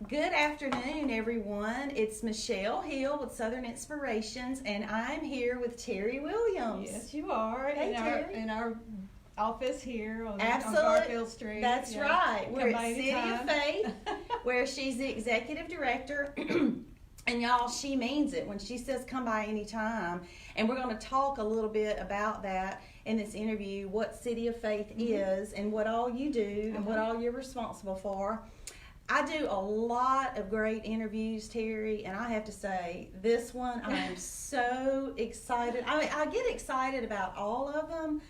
Good afternoon, everyone. It's Michelle Hill with Southern Inspirations, and I'm here with Terri Williams. Yes, you are. Hey, in our office here on Absolutely. Garfield Street. That's right. We're Come at City of anytime. Faith, where she's the executive director. And y'all, she means it when she says come by anytime. And we're going to talk a little bit about that in this interview, what City of Faith is and what all you do and what all you're responsible for. I do a lot of great interviews, Terri, and I have to say, this one I am so excited. I mean, I get excited about all of them,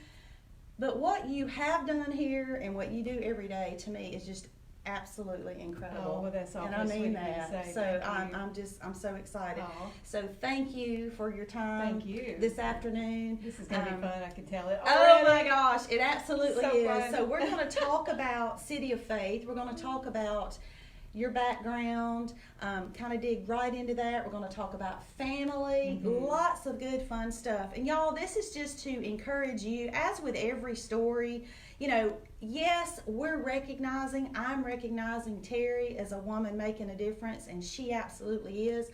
but what you have done here and what you do every day, to me, is just absolutely incredible. Oh, well, that's awfully and I mean sweet of you to that. say. So Thank you. I'm so excited. Aw. So thank you for your time. Thank you. This afternoon. This is going to be fun, I can tell it. Oh already. my gosh, it absolutely So is. fun. So we're going to talk about City of Faith. We're going to talk about your background, kind of dig right into that. We're going to talk about family, lots of good fun stuff. And y'all, this is just to encourage you, as with every story, you know, yes, I'm recognizing Terri as a woman making a difference, and she absolutely is.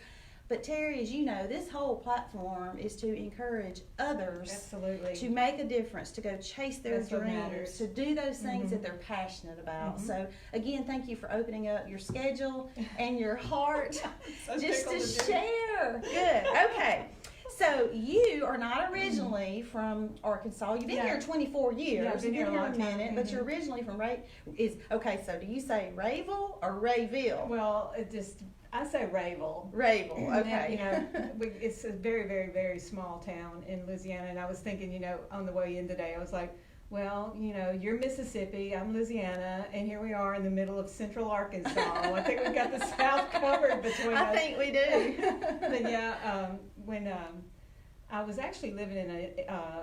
But Terri, as you know, this whole platform is to encourage others Absolutely. to make a difference, to go chase their That's what dreams, matters. to do those things that they're passionate about. So again, thank you for opening up your schedule and your heart So just to tickled to death. share. Good. Okay. So you are not originally from Arkansas. You've been No. here 24 years. Yeah, I've been You've here a long time. minute, but you're originally from okay, so do you say Rayville or Rayville? Well, I say Rayville. Rayville, And then, okay. it's a very, very, very small town in Louisiana, and I was thinking, on the way in today, I was like, well, you're Mississippi, I'm Louisiana, and here we are in the middle of central Arkansas. I think we've got the South covered between us. I think we do. But yeah, when I was actually living in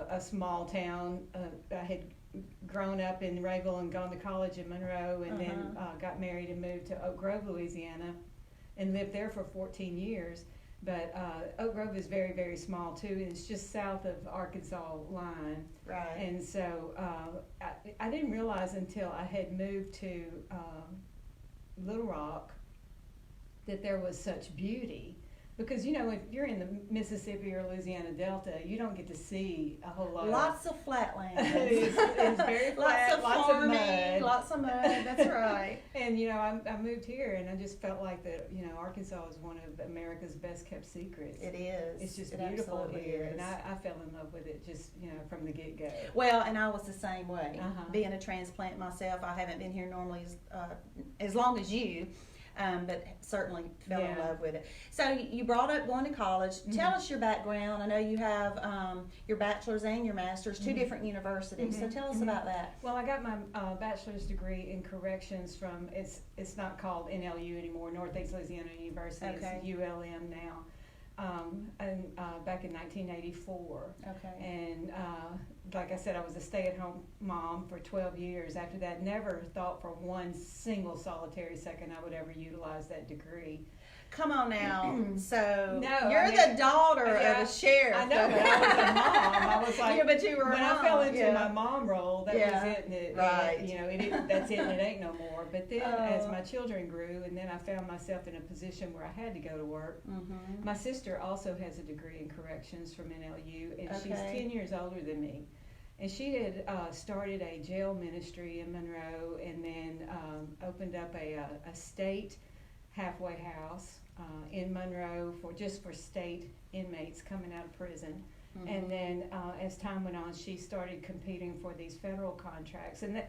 a small town, I had grown up in Rayville and gone to college in Monroe, and then got married and moved to Oak Grove, Louisiana, and lived there for 14 years. But Oak Grove is very, very small too, and it's just south of Arkansas line. Right. And so I didn't realize until I had moved to Little Rock that there was such beauty. Because, if you're in the Mississippi or Louisiana Delta, you don't get to see a whole lot. Lots of flatland. It's very flat, lots of farming, mud. lots of mud. That's right. And, I moved here, and I just felt like that, Arkansas is one of America's best kept secrets. It is. It's just It beautiful absolutely here, is. and I fell in love with it just, from the get-go. Well, and I was the same way. Uh-huh. Being a transplant myself, I haven't been here normally as long as you. But certainly fell in love with it. So you brought up going to college. Tell us your background. I know you have your bachelor's and your master's, two different universities. So tell us about that. Well, I got my bachelor's degree in corrections from, it's not called NLU anymore, Northeast Louisiana University. Okay. It's ULM now. And back in 1984. Okay. And like I said, I was a stay-at-home mom for 12 years. After that, never thought for one single solitary second I would ever utilize that degree. Come on now. So No, you're the daughter of a sheriff. I know, but I was a mom. I was like, Yeah, but you were a when mom. I fell into Yeah. my mom role, that Yeah. was it. And it, Right. that's it, and it ain't no more. But then, as Oh. my children grew, and then I found myself in a position where I had to go to work. Mm-hmm. My sister also has a degree in corrections from NLU, and she's Okay. 10 years older than me. And she had started a jail ministry in Monroe, and then opened up a state halfway house in Monroe for state inmates coming out of prison. Mm-hmm. And then as time went on, she started competing for these federal contracts. And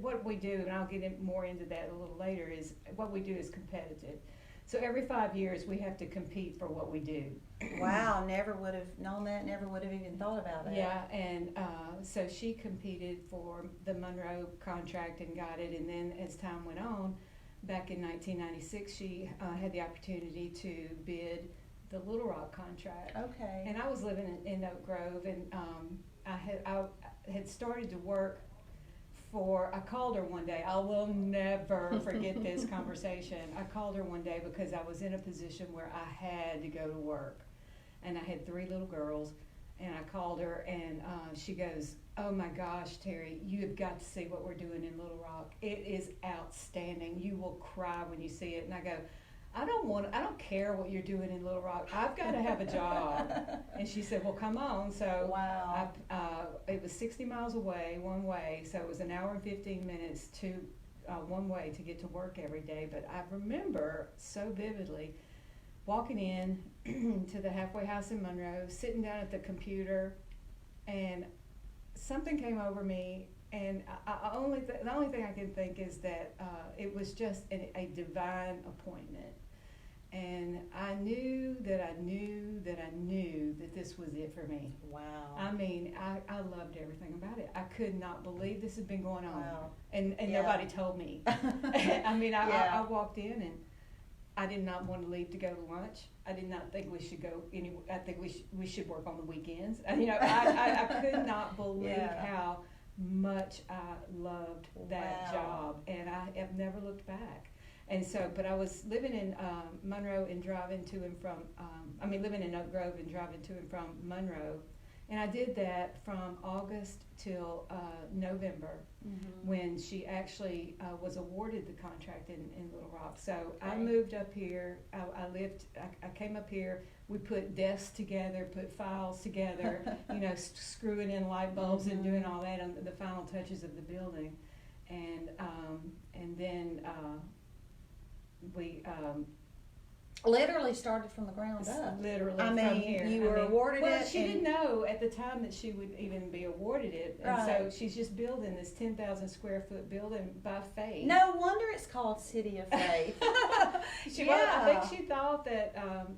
what we do, and I'll get more into that a little later, is what we do is competitive. So every 5 years we have to compete for what we do. Wow, never would have known that, never would have even thought about that. Yeah, and so she competed for the Monroe contract and got it. And then as time went on, back in 1996, she had the opportunity to bid the Little Rock contract. Okay. And I was living in Oak Grove, and I had started to work I called her one day. I will never forget this conversation. I called her one day because I was in a position where I had to go to work. And I had 3 little girls, and I called her, and she goes, "Oh my gosh, Terry, you have got to see what we're doing in Little Rock. It is outstanding. You will cry when you see it." And I go, I don't care what you're doing in Little Rock. I've got to have a job. And she said, "Well, come on." So wow. It was 60 miles away, one way. So it was an hour and 15 minutes to one way to get to work every day. But I remember so vividly walking in to the halfway house in Monroe, sitting down at the computer, and something came over me. And the only thing I can think is that it was just a divine appointment. And I knew that this was it for me. Wow. I mean, I loved everything about it. I could not believe this had been going on. Wow. And Yeah. nobody told me. I mean, I walked in, and I did not want to leave to go to lunch. I did not think we should go anywhere. I think we should work on the weekends. You know, I could not believe how much I loved that job, and I have never looked back. And so, but I was living in Monroe and driving to and from, living in Oak Grove and driving to and from Monroe. And I did that from August till November, when she actually was awarded the contract in Little Rock. So I moved up here. I came up here. We put desks together, put files together, you know, screwing in light bulbs and doing all that on the final touches of the building. And then we literally started from the ground up. Literally I from mean, here. you were awarded well, it. She didn't know at the time that she would even be awarded it. And so she's just building this 10,000 square foot building by faith. No wonder it's called City of Faith. I think she thought that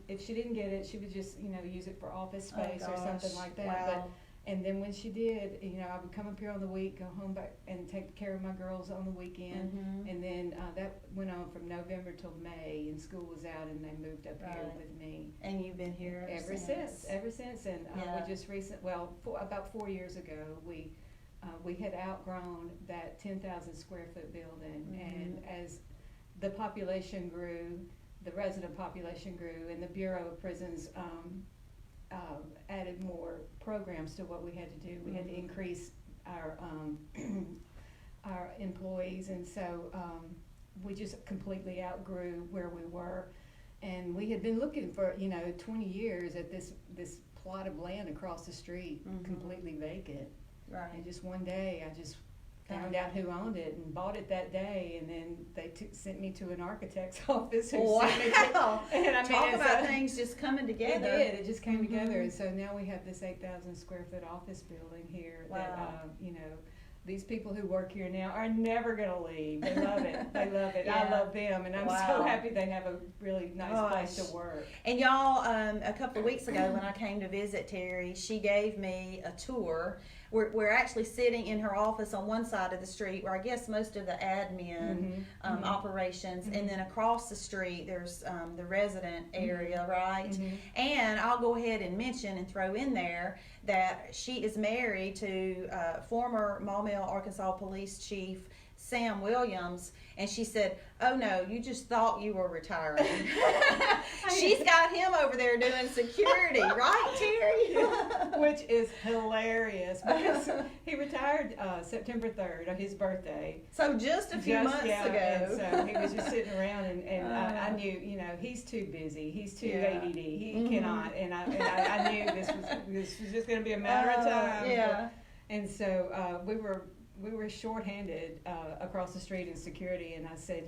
if she didn't get it, she would just, you know, use it for office space or something like that. Wow. And then when she did, you know, I would come up here on the week, go home back and take care of my girls on the weekend. And then that went on from November till May, and school was out, and they moved up here with me. And you've been here ever since. And we just about 4 years ago, we had outgrown that 10,000 square foot building, and as the population grew, the resident population grew, and the Bureau of Prisons added more programs to what we had to do. We had to increase our employees, and so we just completely outgrew where we were. And we had been looking for 20 years at this plot of land across the street, completely vacant. Right. And just one day, I just found out who owned it and bought it that day, and then they sent me to an architect's office. Wow! And Talk about things just coming together. It just came together, and so now we have this 8,000 square foot office building here. Wow. That these people who work here now are never going to leave. They love it. They love it. Yeah. I love them, and I'm so happy they have a really nice place to work. And y'all, a couple of weeks ago when I came to visit Terri, she gave me a tour. We're actually sitting in her office on one side of the street where I guess most of the admin operations, and then across the street there's the resident area, right? And I'll go ahead and mention and throw in there that she is married to former Maumelle, Arkansas Police Chief Sam Williams, and she said, "Oh no, you just thought you were retiring." She's got him over there doing security, right, Terri? Which is hilarious because he retired September 3rd on his birthday. So just a few months ago. And so he was just sitting around, and I knew, he's too busy. He's too ADD. He cannot. And I knew this was just going to be a matter of time. Yeah. And so we were shorthanded across the street in security, and I said,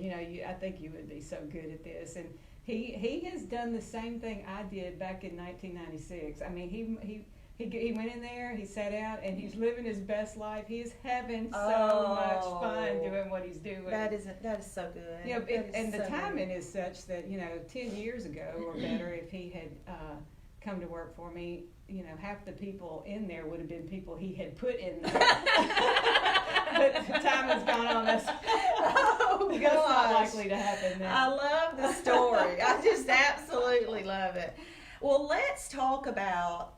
I think you would be so good at this. And he has done the same thing I did back in 1996. I mean, he went in there, he sat out, and he's living his best life. He's having so much fun doing what he's doing. That is so good. And the timing is such that 10 years ago or better, if he had come to work for me, half the people in there would have been people he had put in there. But time has gone on. That's not likely to happen now. I love the story. I just absolutely love it. Well, let's talk about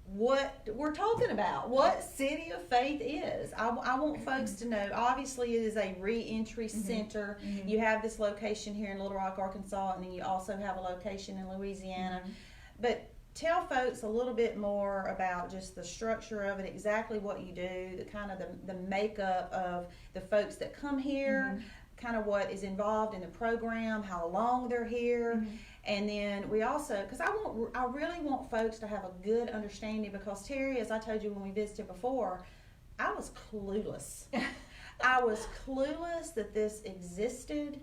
what we're talking about, what City of Faith is. I want folks to know, obviously it is a re-entry center. You have this location here in Little Rock, Arkansas, and then you also have a location in Louisiana. But tell folks a little bit more about just the structure of it, exactly what you do, the kind of the makeup of the folks that come here, kind of what is involved in the program, how long they're here. And then we also, because I really want folks to have a good understanding, because Terri, as I told you when we visited before, I was clueless. I was clueless that this existed.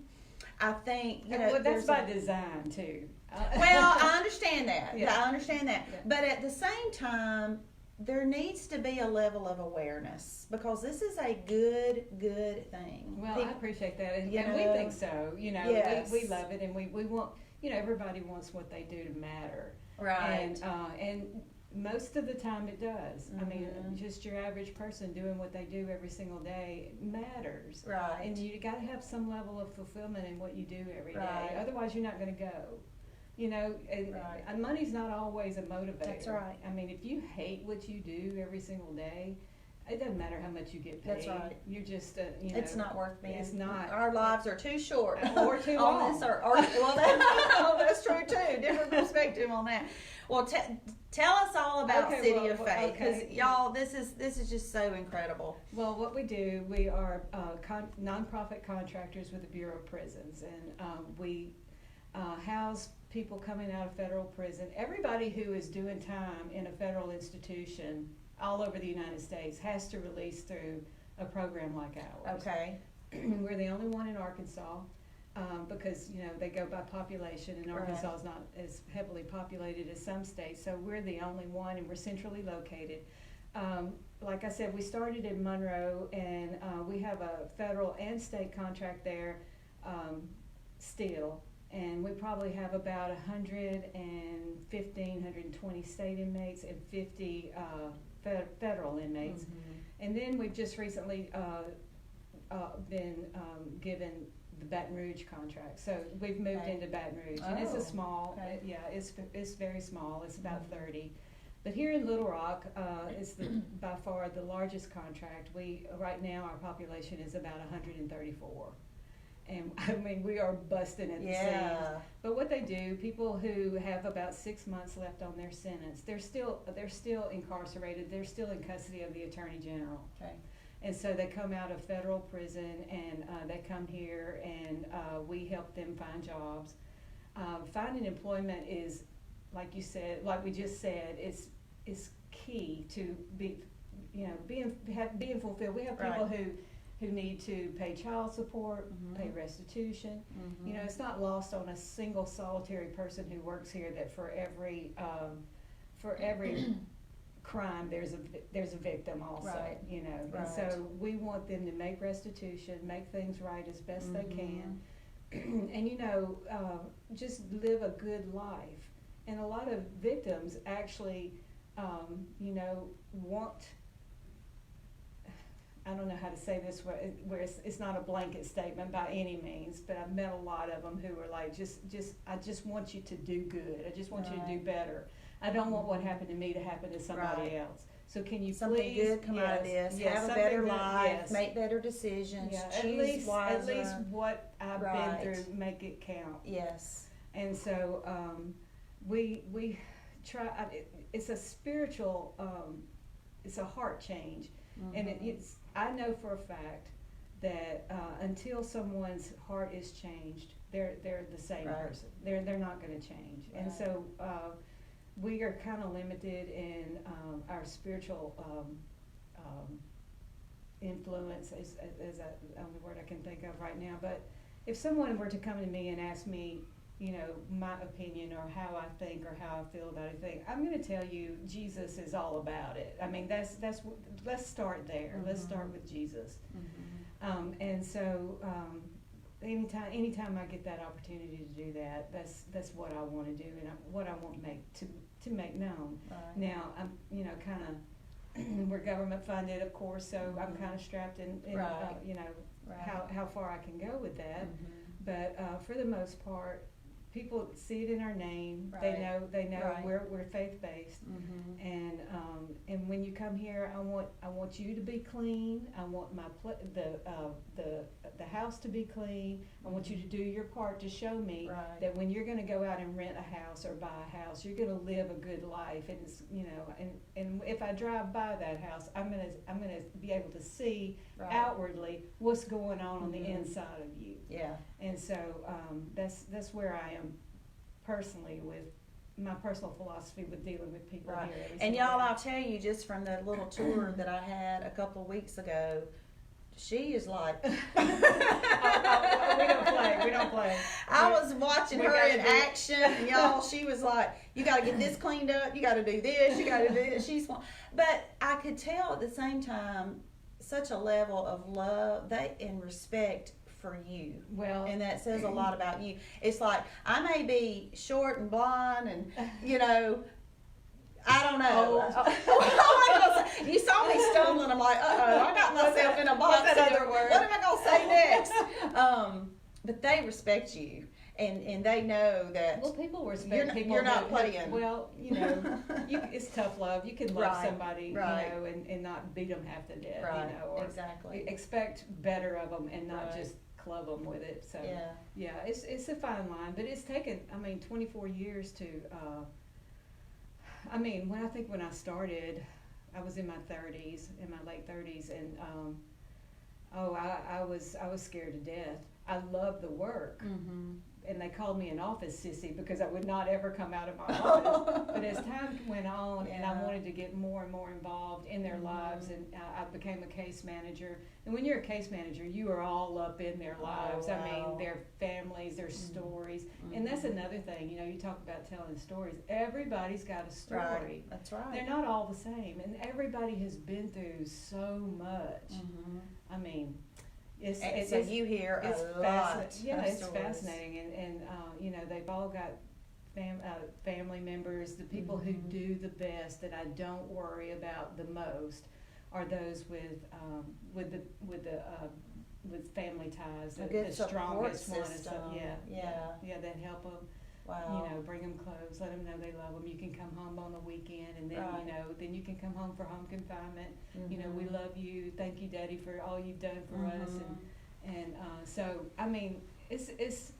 I think, well, that's by design too. Well, I understand that. Yeah. I understand that. Yeah. But at the same time, there needs to be a level of awareness, because this is a good thing. Well, I appreciate that, and, You and we know, think so. yes. We love it, and we want, everybody wants what they do to matter. Right. And most of the time it does. I mean, just your average person doing what they do every single day matters. Right. And you got to have some level of fulfillment in what you do every Right. day. Otherwise, you're not going to go. And money's not always a motivator. That's right. I mean, if you hate what you do every single day, it doesn't matter how much you get paid. That's right. You're just, It's not worth being. It's not. Our lives are too short. Or too on long. This, well, that's true too. Different perspective on that. Well, tell us all about City of Faith, because y'all, this is just so incredible. Well, what we do, we are nonprofit contractors with the Bureau of Prisons, and we house people coming out of federal prison. Everybody who is doing time in a federal institution all over the United States has to release through a program like ours. Okay. We're the only one in Arkansas, because they go by population, and Arkansas is not as heavily populated as some states, so we're the only one, and we're centrally located. Like I said, we started in Monroe, and we have a federal and state contract there still, and we probably have about 115, 120 state inmates and 50 federal inmates. And then we've just recently been given the Baton Rouge contract. So we've moved into Baton Rouge, and it's a small, it's very small. It's about 30. But here in Little Rock, it's by far the largest contract. Right now our population is about 134. And I mean, we are busting at the seams. But what they do, people who have about 6 months left on their sentence, they're still incarcerated. They're still in custody of the Attorney General. Okay. And so they come out of federal prison, and they come here, and we help them find jobs. Finding employment is, like you said, like we just said, is key to being fulfilled. We have people who need to pay child support, pay restitution. It's not lost on a single solitary person who works here that for every crime there's a victim also. And so we want them to make restitution, make things right as best they can, and just live a good life. And a lot of victims actually want, I don't know how to say this where it's not a blanket statement by any means, but I've met a lot of them who are like, I just want you to do good. I just want you to do better. I don't want what happened to me to happen to somebody else. So can you something please good come out of this? Have a better life, make better decisions, choose wiser. At least what I've been through, make it count. Yes. And so we try. It's a spiritual. It's a heart change, and it's. I know for a fact that until someone's heart is changed, they're the same person. They're not going to change, and so we are kind of limited in our spiritual influence. Is the only word I can think of right now. But if someone were to come to me and ask me, my opinion or how I think or how I feel about anything, I'm going to tell you Jesus is all about it. I mean, let's start there. Let's start with Jesus. And so anytime I get that opportunity to do that, that's what I want to do and what I want to make known. Now I'm kind of we're government funded, of course, so I'm kind of strapped in how far I can go with that. But for the most part, people see it in our name. Right. They know Right. we're faith based, and when you come here, I want you to be clean. I want the house to be clean. I want you to do your part to show me Right. that when you're going to go out and rent a house or buy a house, you're going to live a good life. And it's, and if I drive by that house, I'm gonna be able to see Right. outwardly what's going on the Mhm. inside of you. Yeah. And so that's where I am personally with my personal philosophy with dealing with people Right. here. every And single y'all, day. I'll tell you just from the little tour that I had a couple of weeks ago, she is like. We don't play. I was watching We her gotta in do it. action, and y'all, she was like, "You got to get this cleaned up. You got to do this. You got to do this." But I could tell at the same time such a level of love and respect for you. Well, And that says a lot about you. It's like, I may be short and blonde and, I don't know. You saw me stumbling. I'm like, I got myself in a box. What's that here. other word? What am I going to say next? But they respect you. And they know that well, people respect people. you're not who- playing. Well, it's tough love. You can love Right, somebody, right. and not beat them half to death, Right, or exactly. expect better of them and not Right. just club them with it. So Yeah. it's a fine line, but it's taken 24 years to. When I started, I was in my 30s, in my late 30s, and I was scared to death. I loved the work. Mm-hmm. And they called me an office sissy because I would not ever come out of my office. But as time went on, and I wanted to get more and more involved in their lives, and I became a case manager. And when you're a case manager, you are all up in their lives. wow. I mean, their families, their stories. And that's another thing, you talk about telling stories. Everybody's got a story. Right. That's right. They're not all the same. And everybody has been through so much. Mm-hmm. I mean, So you hear a lot. Yeah, of it's stories. fascinating, and they've all got family members. The people who do the best that I don't worry about the most are those with family ties. A good the support strongest one is system. yeah, that help them. Wow. Bring them clothes, let them know they love them. You can come home on the weekend, and then Right. then you can come home for home confinement. Mm-hmm. We love you. Thank you, Daddy, for all you've done for us. And so it's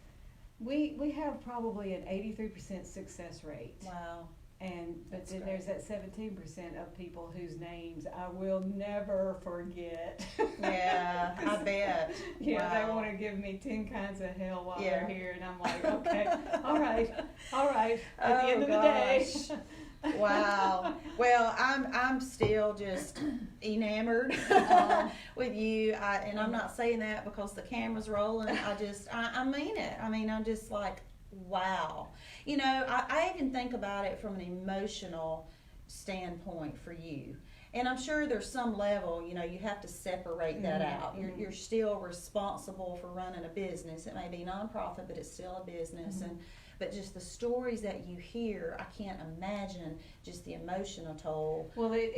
we have probably an 83% success rate. Wow. But That's then great. there's that 17% of people whose names I will never forget. Yeah, I bet. They Wow. want to give me 10 kinds of hell while Yeah. they're here, and I'm like, okay, all right. At the Oh, end of the day. Wow. Well, I'm still just enamored with you, and I'm not saying that because the camera's rolling. I mean it. I mean, I'm just like, wow. I even think about it from an emotional standpoint for you. And I'm sure there's some level, you have to separate that out. You're still responsible for running a business. It may be nonprofit, but it's still a business. But just the stories that you hear, I can't imagine just the emotional toll. Well, it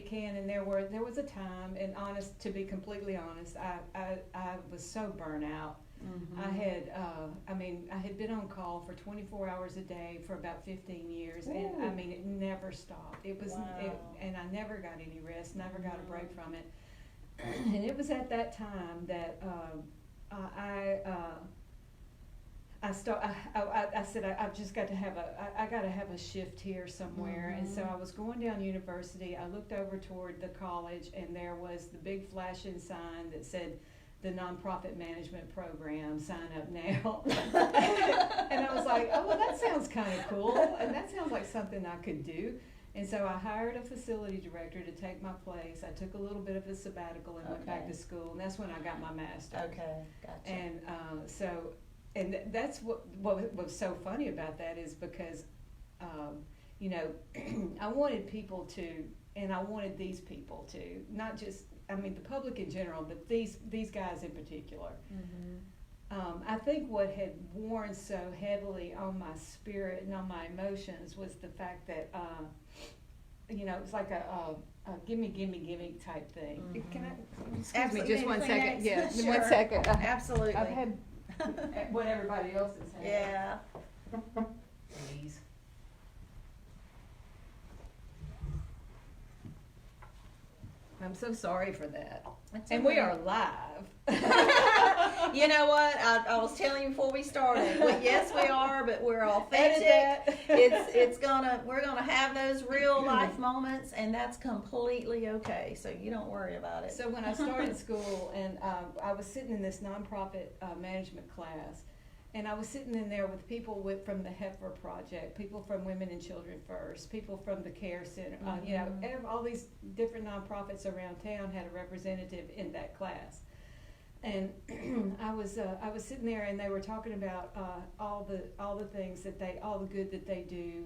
can, and there was a time, and to be completely honest, I was so burnt out. I had been on call for 24 hours a day for about 15 years, and it never stopped. It was, and I never got any rest, never got a break from it. And it was at that time that I said I've just got to have I got to have a shift here somewhere. And so I was going down University. I looked over toward the college, and there was the big flashing sign that said, "The nonprofit management program, sign up now." And I was like, oh, well, that sounds kind of cool, and that sounds like something I could do. And so I hired a facility director to take my place. I took a little bit of a sabbatical and went back to school, and that's when I got my master's. Okay, gotcha. And that's what was so funny about that is because, I wanted people to, and I wanted these people to, not just, the public in general, but these guys in particular. I think what had worn so heavily on my spirit and on my emotions was the fact that, it's like a gimme type thing. Can I, excuse me just one second? Yeah, Sure. 1 second. Absolutely. I've had what everybody else is having. Yeah. Please. I'm so sorry for that. And we are live. You know what? I was telling you before we started. Yes, we are, but we're authentic. We're gonna have those real life moments, and that's completely okay. So you don't worry about it. So when I started school, and I was sitting in this nonprofit management class, and I was sitting in there with people from the Heifer Project, people from Women and Children First, people from the Care Center. You know, all these different nonprofits around town had a representative in that class. And I was sitting there, and they were talking about all the things all the good that they do,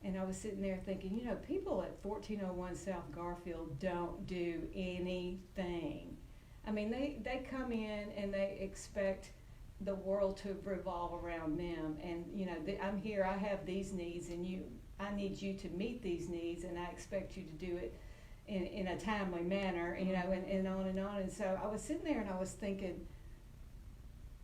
and I was sitting there thinking, you know, people at 1401 South Garfield don't do anything. I mean, they come in and they expect the world to revolve around them, and you know, I'm here, I have these needs, and I need you to meet these needs, and I expect you to do it in a timely manner, you know, and on and on. And so I was sitting there and I was thinking,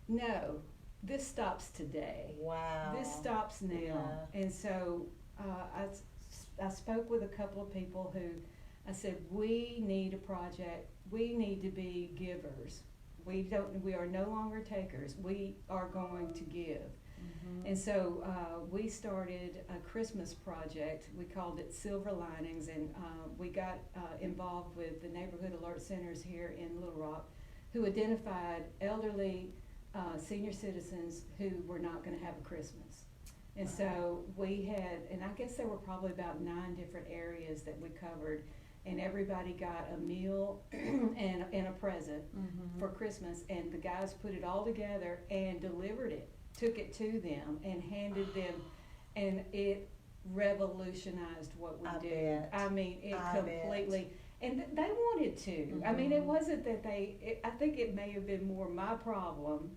no, this stops today. Wow. This stops now. Yeah. And so I spoke with a couple of people who I said, we need a project. We need to be givers. We are no longer takers. We are going to give. And so we started a Christmas project. We called it Silver Linings, and we got involved with the neighborhood alert centers here in Little Rock, who identified elderly senior citizens who were not going to have a Christmas. And so we had, and I guess there were probably about 9 different areas that we covered, and everybody got a meal and a present for Christmas, and the guys put it all together and delivered it, took it to them and handed them, and it revolutionized what we do. Bet. I mean, it completely, and they wanted to. I mean, it wasn't that I think it may have been more my problem.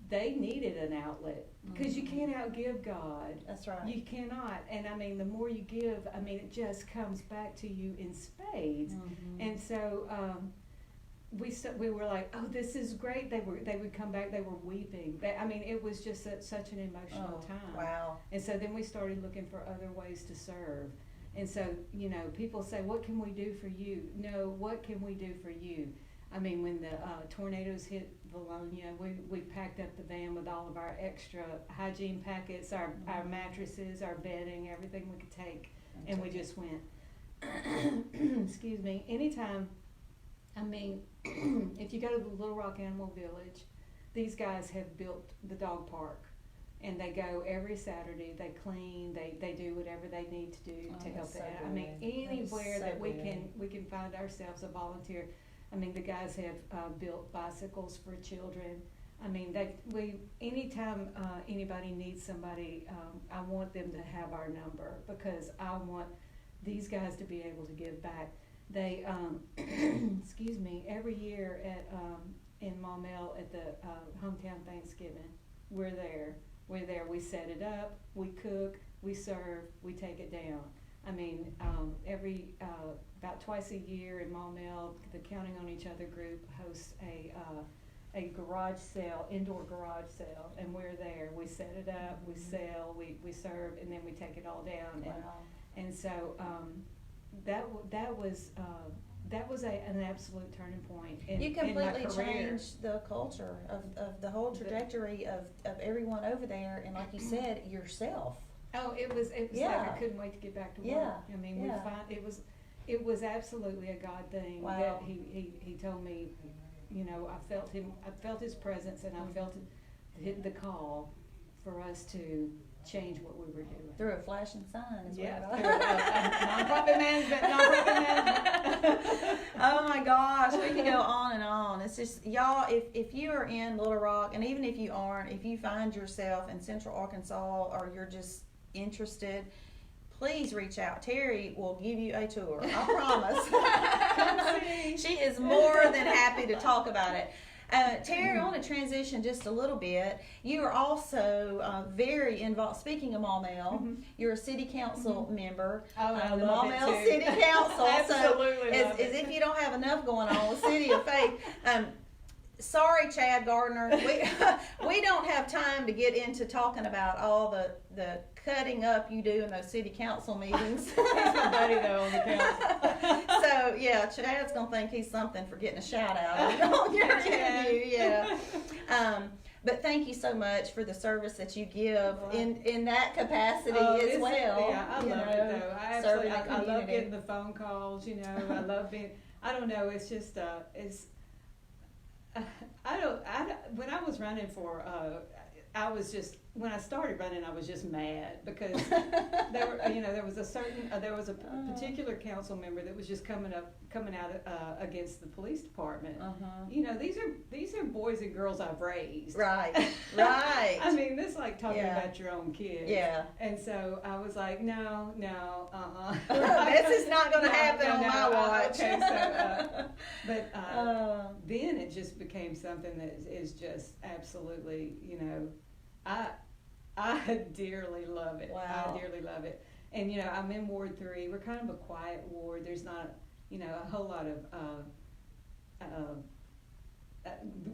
They needed an outlet, because you can't outgive God. That's right. You cannot. And I mean, the more you give, I mean, it just comes back to you in spades. And so we were like, oh, this is great. They would come back, they were weeping. I mean, it was just such an emotional time. Wow. And so then we started looking for other ways to serve. And so, you know, people say, what can we do for you? No, what can we do for you? I mean, when the tornadoes hit Valonia, we packed up the van with all of our extra hygiene packets, our mattresses, our bedding, everything we could take, and we just went. Excuse me. Anytime, I mean, if you go to the Little Rock Animal Village, these guys have built the dog park, and they go every Saturday. They clean, they do whatever they need to do to help that. I mean, anywhere that we can find ourselves a volunteer. I mean, the guys have built bicycles for children. I mean, anytime anybody needs somebody, I want them to have our number, because I want these guys to be able to give back. They, excuse me, every year in Maumelle at the hometown Thanksgiving, we're there. We set it up, we cook, we serve, we take it down. I mean, about twice a year in Maumelle, the Counting on Each Other group hosts a garage sale, indoor garage sale, and we're there. We set it up, we sell, we serve, and then we take it all down. Wow. And so that was an absolute turning point in my career. You completely changed the culture of the whole trajectory of everyone over there, and like you said, yourself. Oh, it was like I couldn't wait to get back to work. Yeah. I mean, it was absolutely a God thing. Wow. That he told me, you know, I felt his presence, and I felt the call for us to change what we were doing. Through a flashing sign as well. Nonprofit management. Oh my gosh, we could go on and on. It's just, y'all, if you are in Little Rock, and even if you aren't, if you find yourself in Central Arkansas, or you're just interested, please reach out. Terri will give you a tour. I promise. She is more than happy to talk about it. Terri, I want to transition just a little bit. You are also very involved. Speaking of Maumelle, you're a city council member. Oh, I the love Maumelle it too. City Council. Absolutely so, love as if you don't have enough going on with City of Faith. sorry, Chad Gardner. We don't have time to get into talking about all the cutting up you do in those city council meetings. He's my buddy though on the council. So yeah, Chad's gonna think he's something for getting a shout out on your interview. Yeah. But thank you so much for the service that you give in that capacity as well. Yeah, I love it though. I love getting the phone calls. You know, I love being. I don't know. It's just when I was running for, when I started running, I was just mad because there was a particular council member that was just coming out against the police department. You know, these are boys and girls I've raised. Right. I mean, this is like talking about your own kids. Yeah. And so I was like, no, this is not going to happen on my watch. Okay, so, but then it just became something that is just absolutely, you know, I dearly love it. Wow. I dearly love it. And, you know, I'm in Ward 3. We're kind of a quiet ward. There's not, you know, a whole lot of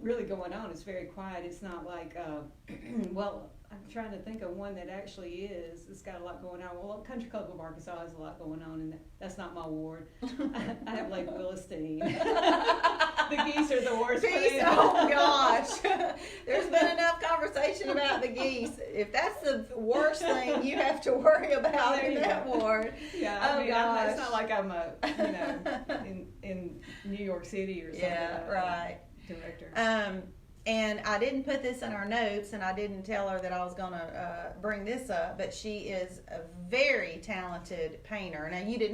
really going on. It's very quiet. It's not like, well, I'm trying to think of one that actually is. It's got a lot going on. Well, Country Club of Arkansas has a lot going on, and that's not my ward. I have Lake Williston. The geese are the worst. Oh gosh, there's been enough conversation about the geese. If that's the worst thing you have to worry about in that ward, yeah. I mean, it's not like I'm in New York City or something. Yeah, right. Director. And I didn't put this in our notes, and I didn't tell her that I was going to bring this up. But she is a very talented painter. Now you didn't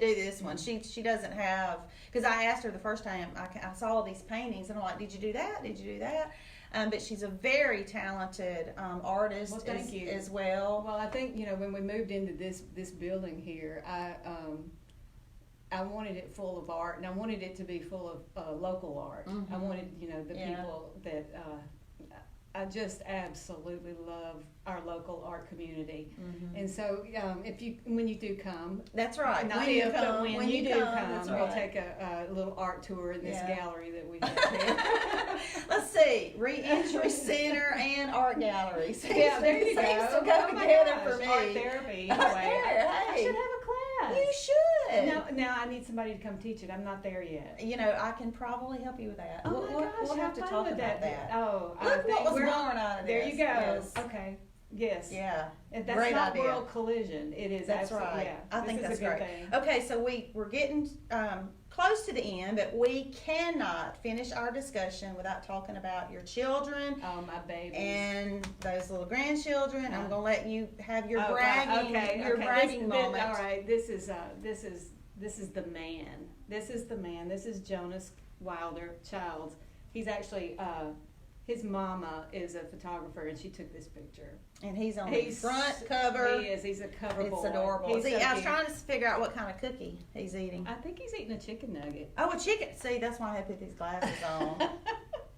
do this one. She doesn't have, because I asked her the first time I saw these paintings, and I'm like, did you do that? Did you do that? But she's a very talented artist as well. Well, I think, you know, when we moved into this building here, I wanted it full of art, and I wanted it to be full of local art. I wanted, you know, the people that I just absolutely love our local art community. And so, when you do come, that's right. Not if, but when you do come, we'll take a little art tour in this gallery that we have here. Let's see, re-entry center and art gallery. Yeah, there you go. Seems to go together for me. Art therapy. Anyway, I should have a class. You should. Now I need somebody to come teach it. I'm not there yet. You know, I can probably help you with that. Oh my gosh, we'll have to talk about that. Oh, look what was born out of there this. you go. Yes. Okay. Yes. Yeah. If that's great not idea. World collision. It is. That's absolutely, right. Yeah. I think that's a good great. Thing. Okay, so we're getting close to the end, but we cannot finish our discussion without talking about your children. Oh, my babies. And those little grandchildren. I'm gonna let you have your bragging moment. All right. This is the man. This is the man. This is Jonas Wilder Childs. He's actually his mama is a photographer, and she took this picture. And he's on the front cover. He is. He's a cover boy. It's adorable. He's I was trying to figure out what kind of cookie he's eating. I think he's eating a chicken nugget. Oh, a chicken. See, that's why I put these glasses on.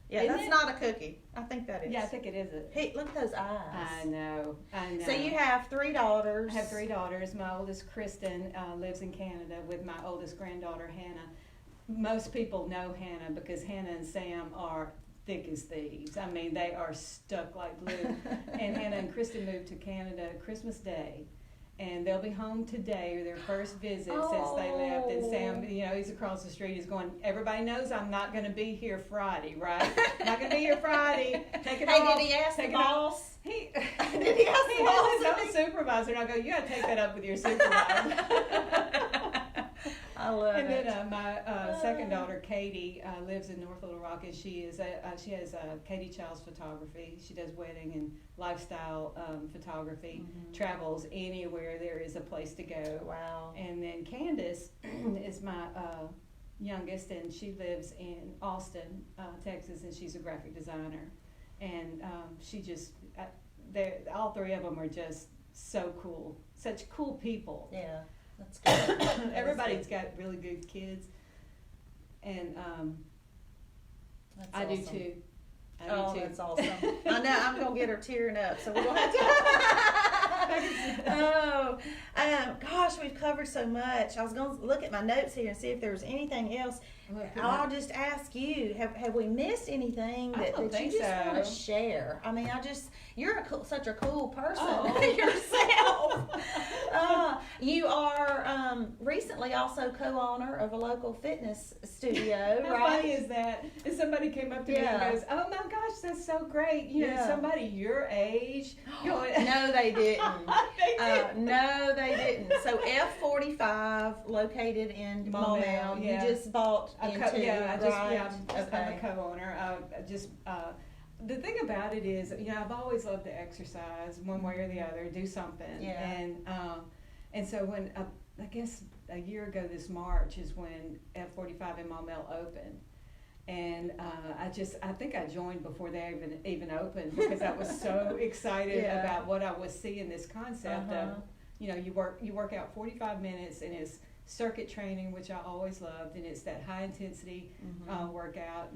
Yeah, Isn't that's it? not a cookie. I think that is. Yeah, I think it is. Hey, look at those eyes. I know. So you have 3 daughters. I have 3 daughters. My oldest, Kristen, lives in Canada with my oldest granddaughter, Hannah. Most people know Hannah because Hannah and Sam are thick as thieves. I mean, they are stuck like glue. And Hannah and Kristen moved to Canada Christmas Day. And they'll be home today, or their first visit since they left. And Sam, you know, he's across the street. He's going, everybody knows I'm not going to be here Friday, right? Not going to be here Friday. Take it off. Did he ask the boss? Did he ask the boss? He has his own supervisor. And I go, you got to take that up with your supervisor. I love it. And then my second daughter, Katie, lives in North Little Rock, and she has Katie Childs Photography. She does wedding and lifestyle photography. Travels anywhere there is a place to go. Wow. And then Candace is my youngest, and she lives in Austin, Texas, and she's a graphic designer. And she just, all 3 of them are just so cool, such cool people. Yeah. That's good. Everybody's got really good kids, and I do too. That's awesome. I know I'm gonna get her tearing up, so we're gonna have to. Oh, gosh, we've covered so much. I was going to look at my notes here and see if there was anything else. I'll just ask you: Have we missed anything that you just want to share? I mean, you're such a cool person yourself. You are recently also co-owner of a local fitness studio, How right? funny is that? And somebody came up to me and goes, "Oh my gosh, that's so great! You know, somebody your age." Going, No, they didn't. They did. No, they didn't. So F45, located in Maumelle, you just bought into, I'm a co-owner. The thing about it is, I've always loved to exercise one way or the other, do something. Yeah. And so when, I guess a year ago this March is when F45 in Maumelle opened. And I think I joined before they even opened, because I was so excited about what I was seeing, this concept of, you work out 45 minutes, and it's circuit training, which I always loved, and it's that high intensity workout.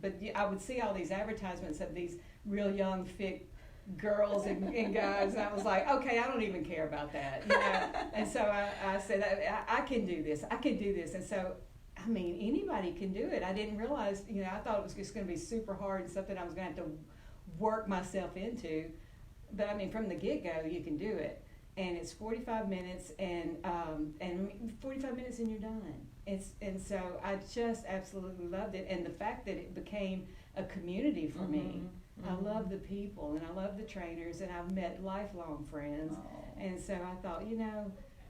But I would see all these advertisements of these real young, fit girls and guys, and I was like, okay, I don't even care about that, And so I said, I can do this. I can do this. And so, I mean, anybody can do it. I didn't realize, I thought it was just going to be super hard and something I was going to have to work myself into. But I mean, from the get-go, you can do it. And it's 45 minutes, and 45 minutes, and you're done. And so I just absolutely loved it, and the fact that it became a community for me. I love the people, and I love the trainers, and I've met lifelong friends. And so I thought,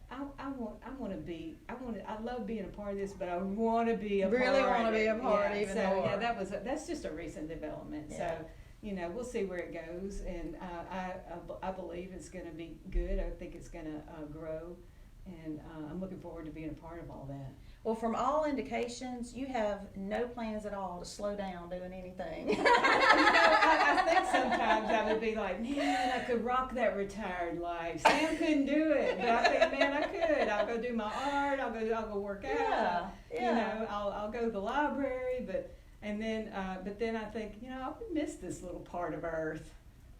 I love being a part of this, but I want to be a part. Really want to be a part, even more. Yeah, that's just a recent development. Yeah. So. We'll see where it goes, and I believe it's going to be good. I think it's going to grow, and I'm looking forward to being a part of all that. Well, from all indications, you have no plans at all to slow down doing anything. I think sometimes I would be like, man, I could rock that retired life. Sam couldn't do it, but I think, man, I could. I'll go do my art. I'll go work out. I'll go to the library, but then I think, I would miss this little part of Earth.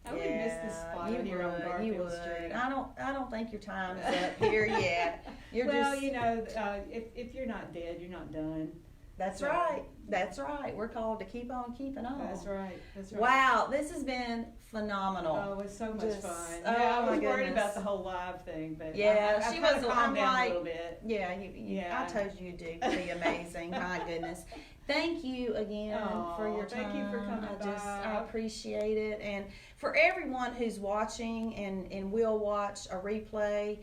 I would miss this spot here on Garfield Street. I don't think your time is up here yet. If you're not dead, you're not done. That's right. That's right. We're called to keep on keeping on. That's right. Wow, this has been phenomenal. Oh, it was so much fun. I was worried about the whole live thing, but she was. Calmed down a little bit. I told you you'd be amazing. My goodness. Thank you again for your time. Thank you for coming by. I appreciate it. And for everyone who's watching and will watch a replay,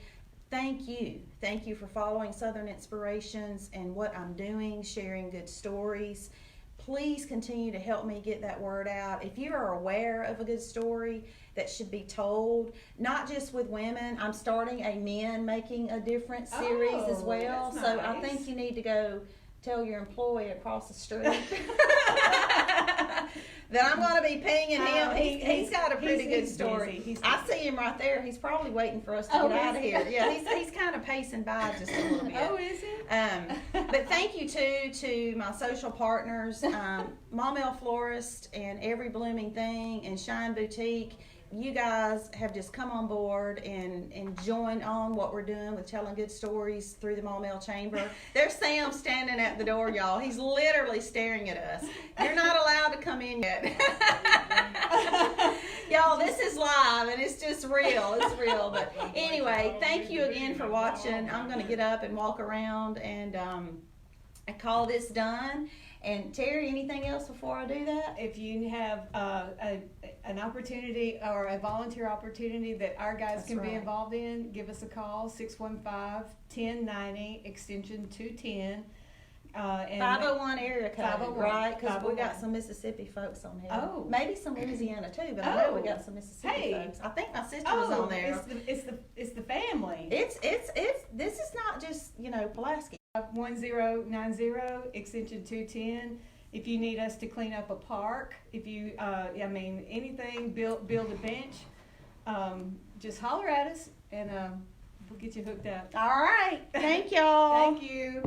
thank you. Thank you for following Southern Inspirations and what I'm doing, sharing good stories. Please continue to help me get that word out. If you are aware of a good story that should be told, not just with women, I'm starting a Men Making a Difference series as well. That's so nice. I think you need to go tell your employee across the street that I'm going to be pinging him. He's got a pretty good story. I see him right there. He's probably waiting for us to get out of here. Yeah, he's kind of pacing by just a little bit. Oh, is he? But thank you to my social partners, Maumelle Florist and Every Blooming Thing and Shine Boutique. You guys have just come on board and joined on what we're doing with telling good stories through the Maumelle Chamber. There's Sam standing at the door, y'all. He's literally staring at us. You're not allowed to come in yet. Y'all, this is live and it's just real. It's real. But anyway, thank you again for watching. I'm going to get up and walk around and call this done. And Terry, anything else before I do that? If you have an opportunity or a volunteer opportunity that our guys can be involved in, give us a call, 615-1090, extension 210. 501 area code, 501, right? Because we got some Mississippi folks on here. Oh. Some Louisiana too, but I know we got some Mississippi folks. I think my sister was on there. It's the family. This is not just, Pulaski. 1090, extension 210. If you need us to clean up a park, if you, anything, build a bench, just holler at us and we'll get you hooked up. All right. Thank y'all. Thank you.